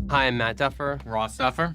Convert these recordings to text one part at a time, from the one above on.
Hi, I'm Matt Duffer. Ross Duffer.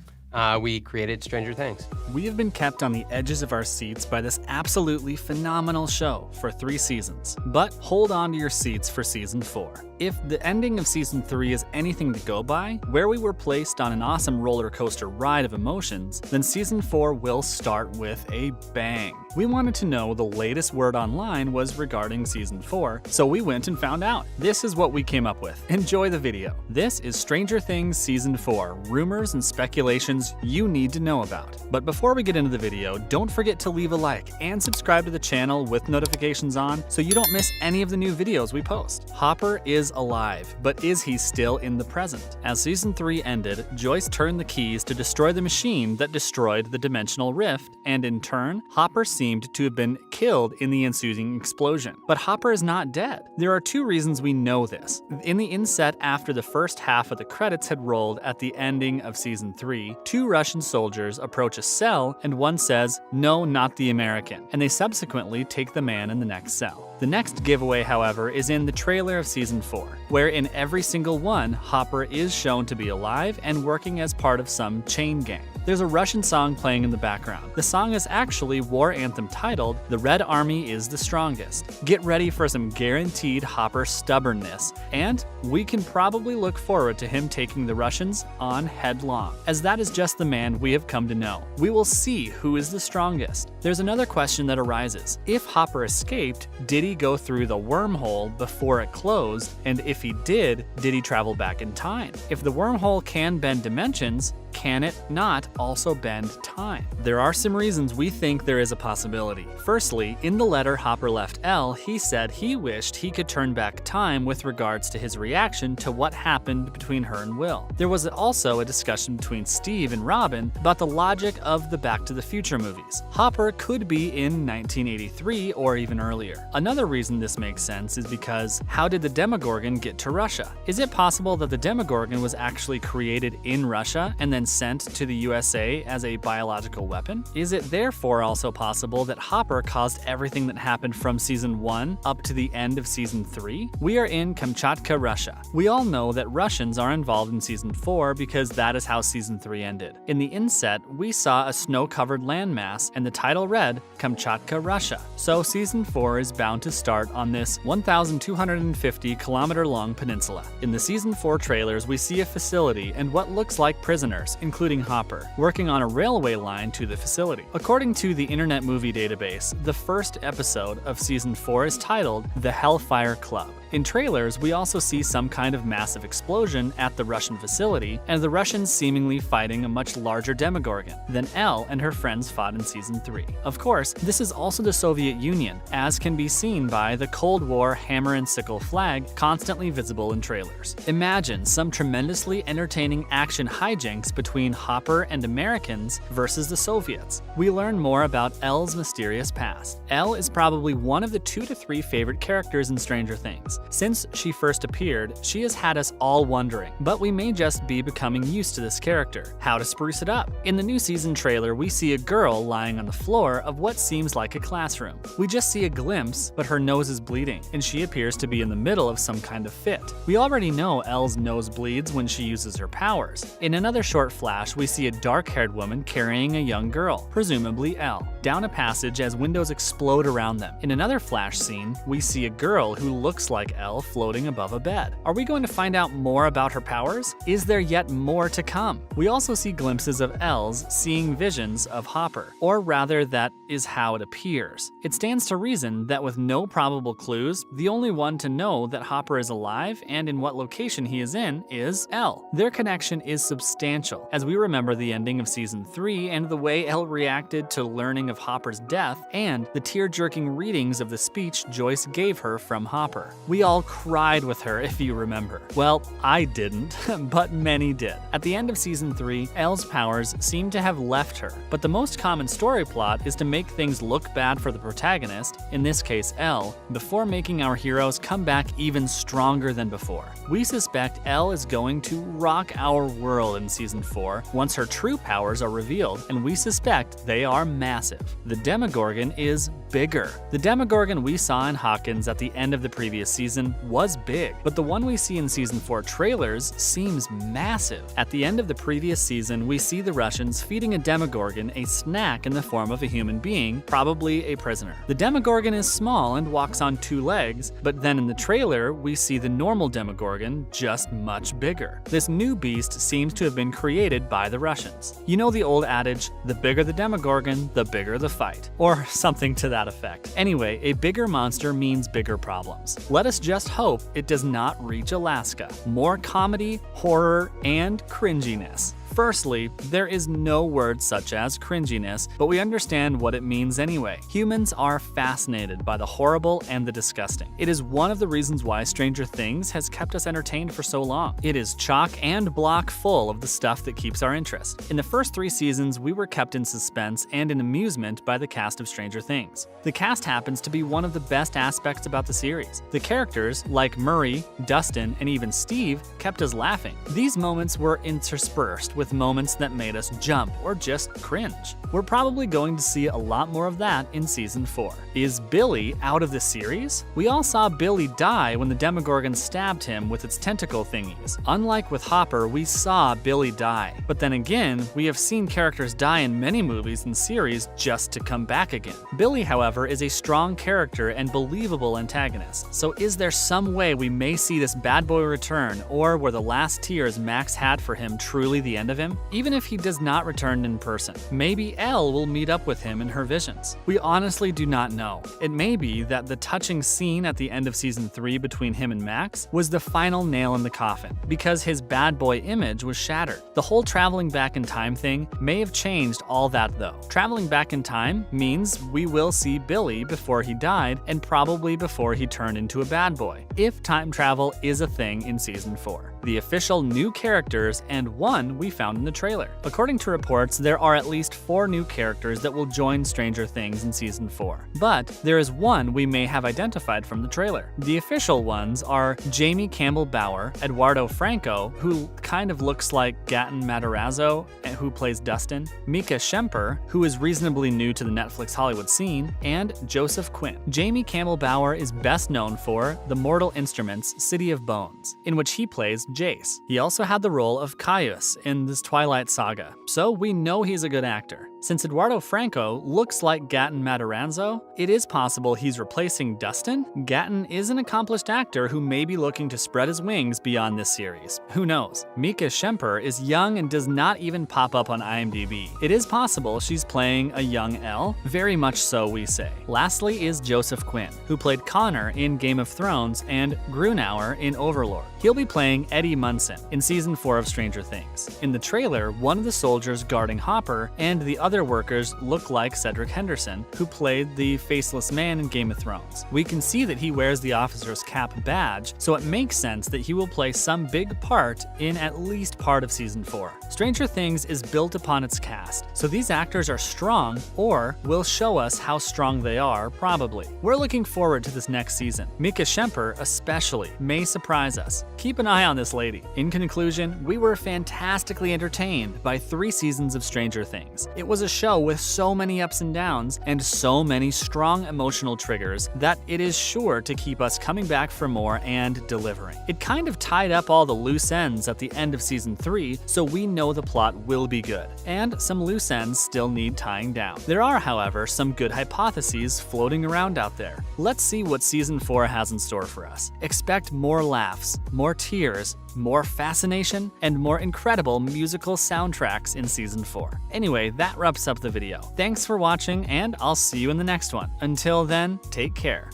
We created Stranger Things. We have been kept on the edges of our seats by this absolutely phenomenal show for 3 seasons. But hold on to your seats for season 4. If the ending of season 3 is anything to go by, where we were placed on an awesome roller coaster ride of emotions, then season 4 will start with a bang. We wanted to know the latest word online was regarding season 4, so we went and found out. This is what we came up with. Enjoy the video. This is Stranger Things season 4, rumors and speculations you need to know about. But before we get into the video, don't forget to leave a like and subscribe to the channel with notifications on so you don't miss any of the new videos we post. Hopper is alive, but is he still in the present? As season 3 ended, Joyce turned the keys to destroy the machine that destroyed the dimensional rift, and in turn, Hopper seemed to have been killed in the ensuing explosion. But Hopper is not dead. There are 2 reasons we know this. In the inset after the first half of the credits had rolled at the ending of season 3, 2 Russian soldiers approach a cell and one says, "No, not the American," and they subsequently take the man in the next cell. The next giveaway, however, is in the trailer of season 4, where in every single one, Hopper is shown to be alive and working as part of some chain gang. There's a Russian song playing in the background. The song is actually war anthem titled, "The Red Army is the Strongest." Get ready for some guaranteed Hopper stubbornness, and we can probably look forward to him taking the Russians on headlong, as that is just the man we have come to know. We will see who is the strongest. There's another question that arises. If Hopper escaped, did he go through the wormhole before it closed? And if he did he travel back in time? If the wormhole can bend dimensions, can it not also bend time? There are some reasons we think there is a possibility. Firstly, in the letter Hopper left Elle, he said he wished he could turn back time with regards to his reaction to what happened between her and Will. There was also a discussion between Steve and Robin about the logic of the Back to the Future movies. Hopper could be in 1983 or even earlier. Another reason this makes sense is because how did the demogorgon get to Russia? Is it possible that the demogorgon was actually created in Russia and then sent to the USA as a biological weapon? Is it therefore also possible that Hopper caused everything that happened from season 1 up to the end of season 3? We are in Kamchatka, Russia. We all know that Russians are involved in season 4 because that is how season 3 ended. In the inset, we saw a snow-covered landmass and the title read Kamchatka, Russia. So season 4 is bound to start on this 1,250-kilometer-long peninsula. In the season 4 trailers, we see a facility and what looks like prisoners, including Hopper, working on a railway line to the facility. According to the Internet Movie Database, the first episode of season 4 is titled The Hellfire Club. In trailers, we also see some kind of massive explosion at the Russian facility, and the Russians seemingly fighting a much larger demogorgon than Elle and her friends fought in season 3. Of course, this is also the Soviet Union, as can be seen by the Cold War hammer and sickle flag constantly visible in trailers. Imagine some tremendously entertaining action hijinks between Hopper and Americans versus the Soviets. We learn more about Elle's mysterious past. Elle is probably one of the 2 to 3 favorite characters in Stranger Things. Since she first appeared, she has had us all wondering, but we may just be becoming used to this character. How to spruce it up? In the new season trailer, we see a girl lying on the floor of what seems like a classroom. We just see a glimpse, but her nose is bleeding, and she appears to be in the middle of some kind of fit. We already know Elle's nose bleeds when she uses her powers. In another short flash, we see a dark-haired woman carrying a young girl, presumably Elle, down a passage as windows explode around them. In another flash scene, we see a girl who looks like Elle floating above a bed. Are we going to find out more about her powers? Is there yet more to come? We also see glimpses of Elle's seeing visions of Hopper, or rather that is how it appears. It stands to reason that with no probable clues, the only one to know that Hopper is alive and in what location he is in is Elle. Their connection is substantial, as we remember the ending of season 3 and the way Elle reacted to learning of Hopper's death and the tear-jerking readings of the speech Joyce gave her from Hopper. We all cried with her, if you remember. Well, I didn't, but many did. At the end of season 3, Elle's powers seem to have left her, but the most common story plot is to make things look bad for the protagonist, in this case Elle, before making our heroes come back even stronger than before. We suspect Elle is going to rock our world in season 4 once her true powers are revealed, and we suspect they are massive. The Demogorgon is bigger. The Demogorgon we saw in Hawkins at the end of the previous season season was big, but the one we see in season 4 trailers seems massive. At the end of the previous season, we see the Russians feeding a demogorgon a snack in the form of a human being, probably a prisoner. The demogorgon is small and walks on 2 legs, but then in the trailer, we see the normal demogorgon just much bigger. This new beast seems to have been created by the Russians. You know the old adage, the bigger the demogorgon, the bigger the fight, or something to that effect. Anyway, a bigger monster means bigger problems. Let us just hope it does not reach Alaska. More comedy, horror, and cringiness. Firstly, there is no word such as cringiness, but we understand what it means anyway. Humans are fascinated by the horrible and the disgusting. It is one of the reasons why Stranger Things has kept us entertained for so long. It is chock and block full of the stuff that keeps our interest. In the first 3 seasons, we were kept in suspense and in amusement by the cast of Stranger Things. The cast happens to be one of the best aspects about the series. The characters, like Murray, Dustin, and even Steve, kept us laughing. These moments were interspersed with moments that made us jump or just cringe. We're probably going to see a lot more of that in season 4. Is Billy out of the series? We all saw Billy die when the demogorgon stabbed him with its tentacle thingies. Unlike with Hopper, we saw Billy die. But then again, we have seen characters die in many movies and series just to come back again. Billy, however, is a strong character and believable antagonist. So is there some way we may see this bad boy return, or were the last tears Max had for him truly the end of him? Even if he does not return in person, maybe Elle will meet up with him in her visions. We honestly do not know. It may be that the touching scene at the end of season 3 between him and Max was the final nail in the coffin, because his bad boy image was shattered. The whole traveling back in time thing may have changed all that though. Traveling back in time means we will see Billy before he died and probably before he turned into a bad boy, if time travel is a thing in season 4. The official new characters and one we found in the trailer. According to reports, there are at least 4 new characters that will join Stranger Things in season 4. But there is one we may have identified from the trailer. The official ones are Jamie Campbell Bower, Eduardo Franco, who kind of looks like Gaten Matarazzo, who plays Dustin, Mika Schemper, who is reasonably new to the Netflix Hollywood scene, and Joseph Quinn. Jamie Campbell Bower is best known for The Mortal Instruments City of Bones, in which he plays Jace. He also had the role of Caius in this Twilight saga, so we know he's a good actor. Since Eduardo Franco looks like Gaten Matarazzo, it is possible he's replacing Dustin. Gaten is an accomplished actor who may be looking to spread his wings beyond this series. Who knows? Mika Schemper is young and does not even pop up on IMDb. It is possible she's playing a young Elle, very much so we say. Lastly is Joseph Quinn, who played Connor in Game of Thrones and Grunauer in Overlord. He'll be playing Eddie Munson in season 4 of Stranger Things. In the trailer, one of the soldiers guarding Hopper and the other workers look like Cedric Henderson, who played the faceless man in Game of Thrones. We can see that he wears the officer's cap badge, so it makes sense that he will play some big part in at least part of season 4. Stranger Things is built upon its cast, so these actors are strong or will show us how strong they are, probably. We're looking forward to this next season. Mika Schemper especially may surprise us. Keep an eye on this lady. In conclusion, we were fantastically entertained by 3 seasons of Stranger Things. It was a show with so many ups and downs and so many strong emotional triggers that it is sure to keep us coming back for more and delivering. It kind of tied up all the loose ends at the end of season 3, so we know the plot will be good. And some loose ends still need tying down. There are, however, some good hypotheses floating around out there. Let's see what season 4 has in store for us. Expect more laughs, more tears, more fascination, and more incredible musical soundtracks in season 4. Anyway, that wraps up the video. Thanks for watching, and I'll see you in the next one. Until then, take care.